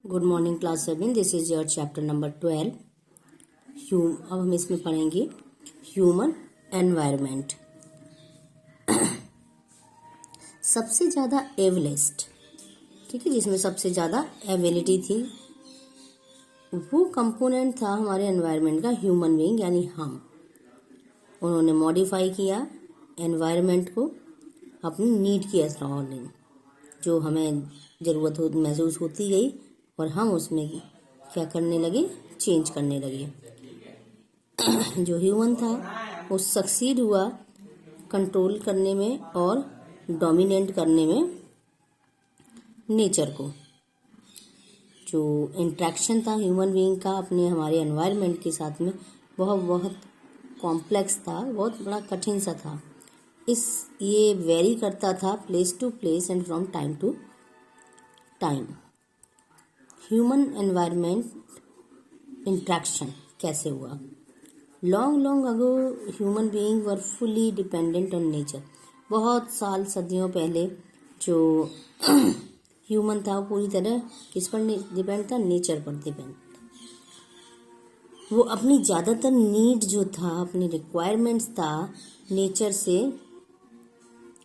Good morning class 7। This is your chapter number 12। अब हम इसमें पढ़ेंगे ह्यूमन एनवायरनमेंट। सबसे ज़्यादा एवलेस्ट, ठीक है, जिसमें सबसे ज़्यादा एबिलिटी थी, वो कंपोनेंट था हमारे एनवायरनमेंट का ह्यूमन बीइंग यानी हम। उन्होंने मॉडिफाई किया एनवायरनमेंट को अपनी नीड के अकॉर्डिंग, जो हमें ज़रूरत महसूस होती गई और हम उसमें क्या करने लगे, चेंज करने लगे। जो ह्यूमन था वो सक्सीड हुआ कंट्रोल करने में और डोमिनेट करने में नेचर को। जो इंट्रैक्शन था ह्यूमन बीइंग का अपने हमारे एनवायरनमेंट के साथ में बहुत कॉम्प्लेक्स था, बहुत बड़ा कठिन सा था। ये वेरी करता था place to place and from time to time. Human environment interaction कैसे हुआ? Long ago human being were fully dependent on nature. बहुत साल सदियों पहले जो ह्यूमन था वो पूरी तरह किस पर डिपेंड था? नेचर पर डिपेंड। वो अपनी ज़्यादातर नीड जो था, अपनी रिक्वायरमेंट्स था, नेचर से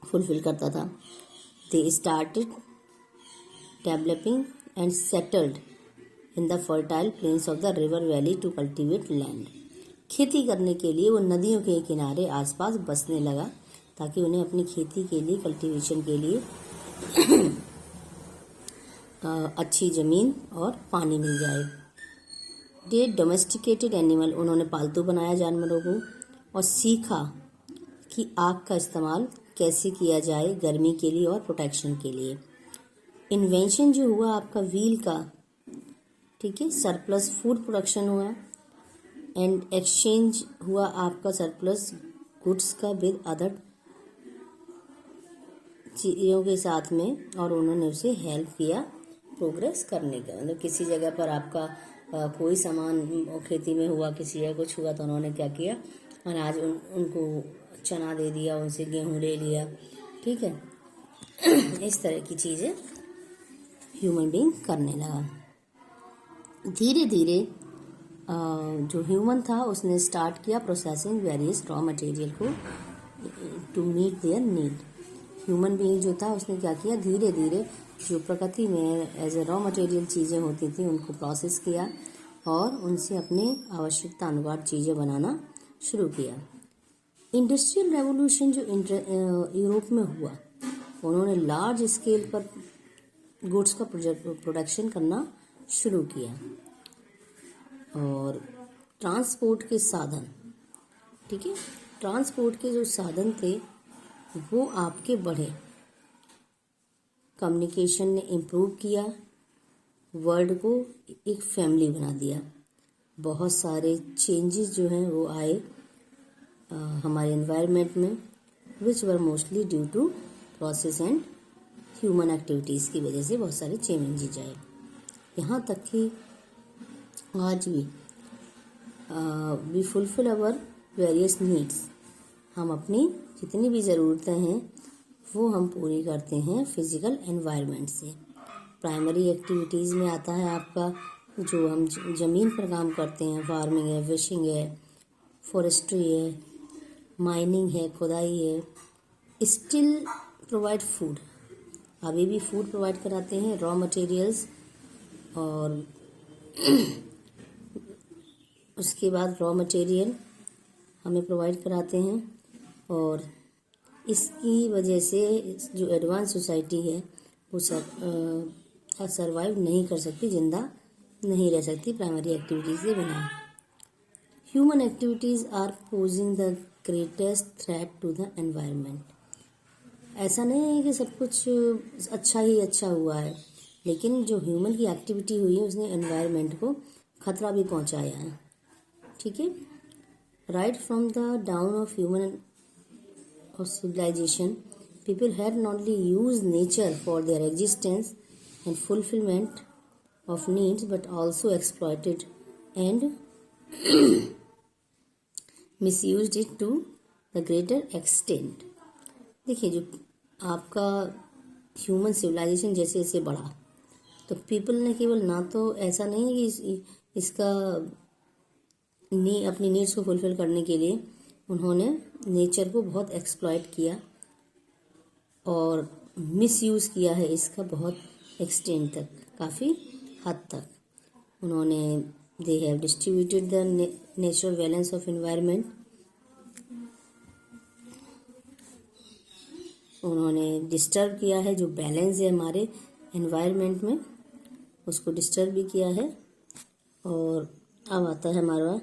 फुलफिल करता था। They started developing and settled in the fertile plains of the river valley to cultivate land. खेती करने के लिए वो नदियों के किनारे आसपास बसने लगा ताकि उन्हें अपनी खेती के लिए, कल्टीवेशन के लिए अच्छी ज़मीन और पानी मिल जाए। दे डोमेस्टिकेटेड एनिमल, उन्होंने पालतू बनाया जानवरों को और सीखा कि आग का इस्तेमाल कैसे किया जाए गर्मी के लिए और प्रोटेक्शन के लिए। इन्वेंशन जो हुआ आपका व्हील का, ठीक है, सरप्लस फूड प्रोडक्शन हुआ एंड एक्सचेंज हुआ आपका सरप्लस गुड्स का विद अदर चीज़ों के साथ में, और उन्होंने उसे हेल्प किया प्रोग्रेस करने का। मतलब किसी जगह पर आपका कोई सामान खेती में हुआ, किसी जगह कुछ हुआ तो उन्होंने क्या किया, अनाज उनको चना दे दिया, उनसे गेहूँ ले लिया, ठीक है। इस तरह की चीज़ें ह्यूमन बीइंग करने लगा। धीरे धीरे जो ह्यूमन था उसने स्टार्ट किया प्रोसेसिंग वेरियस रॉ मटेरियल को to meet their need. Human being जो था उसने क्या किया, धीरे धीरे जो प्रकृति में एज ए रॉ मटेरियल चीज़ें होती थी उनको प्रोसेस किया और उनसे अपने आवश्यकता अनुसार चीज़ें बनाना शुरू किया। इंडस्ट्रियल रेवोल्यूशन जो यूरोप में हुआ, उन्होंने लार्ज स्केल पर गुड्स का प्रोडक्शन करना शुरू किया और ट्रांसपोर्ट के साधन, ठीक है, ट्रांसपोर्ट के जो साधन थे वो आपके बढ़े। कम्युनिकेशन ने इम्प्रूव किया, वर्ल्ड को एक फैमिली बना दिया। बहुत सारे चेंजेस जो हैं वो आए हमारे एनवायरनमेंट में, which were mostly due to process and human activities की वजह से बहुत सारे चेंजेस आए। यहाँ तक कि आज भी we fulfil our various needs. हम अपनी जितनी भी ज़रूरतें हैं वो हम पूरी करते हैं फिज़िकल एनवायरनमेंट से। प्राइमरी एक्टिविटीज़ में आता है आपका जो हम ज़मीन पर काम करते हैं, फार्मिंग है, फिशिंग है, फॉरेस्ट्री है, माइनिंग है, खुदाई है। स्टिल प्रोवाइड फूड, अभी भी फूड प्रोवाइड कराते हैं, रॉ मटेरियल्स, और उसके बाद रॉ मटेरियल हमें प्रोवाइड कराते हैं। और इसकी वजह से जो एडवांस सोसाइटी है वो सरवाइव नहीं कर सकती, जिंदा नहीं रह सकती प्राइमरी एक्टिविटीज़ के बिना। Human activities are posing the greatest threat to the environment. ऐसा नहीं है कि सब कुछ अच्छा ही अच्छा हुआ है, लेकिन जो ह्यूमन की एक्टिविटी हुई है उसने एनवायरनमेंट को खतरा भी पहुंचाया है, ठीक है। Right from the down of human of civilization, people had not only used nature for their existence and fulfillment of needs but also exploited and misused it to the greater extent। देखिए, जो आपका human civilisation जैसे जैसे बढ़ा तो people ने केवल ना तो ऐसा नहीं है कि इसका अपनी नीड्स को फुलफिल करने के लिए उन्होंने नेचर को बहुत एक्सप्लॉइट किया और मिसयूज़ किया है इसका बहुत एक्सटेंड तक, काफ़ी हद तक। उन्होंने they have distributed the natural balance of environment. उन्होंने डिस्टर्ब किया है जो बैलेंस है हमारे एनवायरनमेंट में, उसको डिस्टर्ब भी किया है। और अब आता है हमारा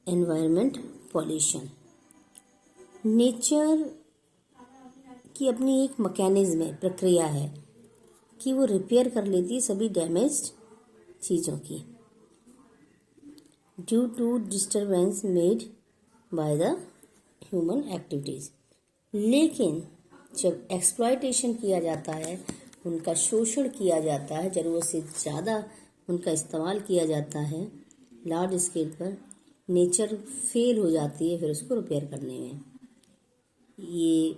एनवायरनमेंट पॉल्यूशन। नेचर की अपनी एक मैकेनिज्म है, प्रक्रिया है कि वो रिपेयर कर लेती है सभी डैमेज्ड चीज़ों की due to disturbance made by the human activities. लेकिन जब एक्सप्लॉयटेशन किया जाता है, उनका शोषण किया जाता है, ज़रूरत से ज़्यादा उनका इस्तेमाल किया जाता है लार्ज स्केल पर, नेचर फेल हो जाती है फिर उसको रिपेयर करने में। ये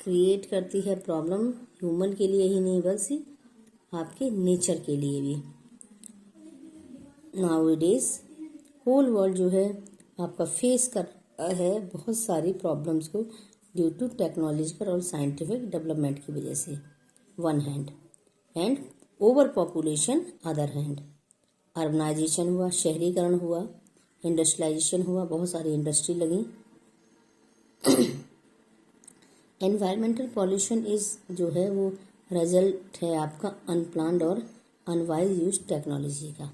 क्रिएट करती है प्रॉब्लम ह्यूमन के लिए ही नहीं बल्कि आपके नेचर के लिए भी। नाउअडेज होल वर्ल्ड जो है आपका फेस कर रहा है बहुत सारी प्रॉब्लम्स को ड्यू टू टेक्नोलॉजिकल और साइंटिफिक डेवलपमेंट की वजह से one hand, and over population other hand. Urbanisation हुआ, शहरीकरण हुआ, इंडस्ट्रियलाइजेशन हुआ, बहुत सारी इंडस्ट्री लगी। एनवायरमेंटल पॉल्यूशन इज जो है वो रिजल्ट है आपका अनप्लान्ड और अनवाइज यूज टेक्नोलॉजी का।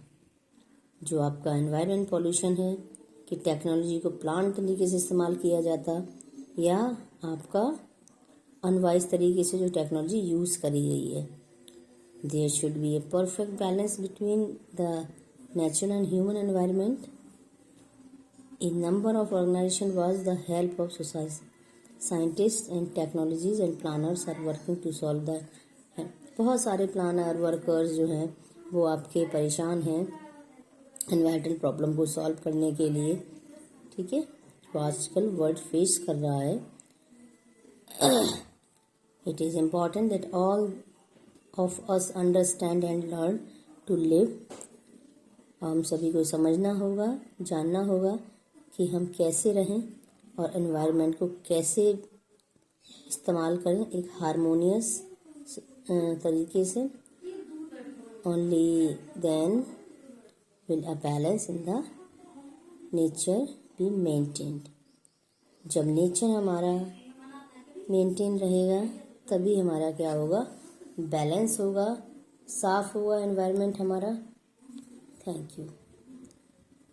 जो आपका एनवायरमेंट पॉल्यूशन है कि टेक्नोलॉजी को प्लान तरीके से इस्तेमाल किया जाता या आपका अनवाइज तरीके से जो टेक्नोलॉजी यूज़ करी गई है। There should be a perfect balance between the natural and human environment. A number of organisation was the help of society, scientist and technologies and planners are working to solve the. बहुत सारे planner workers जो हैं वो आपके परेशान हैं environmental problem को solve करने के लिए, ठीक है, जो आजकल वर्ल्ड फेस कर रहा है। It is important that all of us understand and learn to live. हम सभी को समझना होगा, जानना होगा कि हम कैसे रहें और एनवायरनमेंट को कैसे इस्तेमाल करें एक हारमोनियस तरीके से। Only then will a balance in the nature be maintained. जब नेचर हमारा मेंटेन रहेगा तभी हमारा क्या होगा, बैलेंस होगा, साफ होगा एनवायरनमेंट हमारा। Thank you.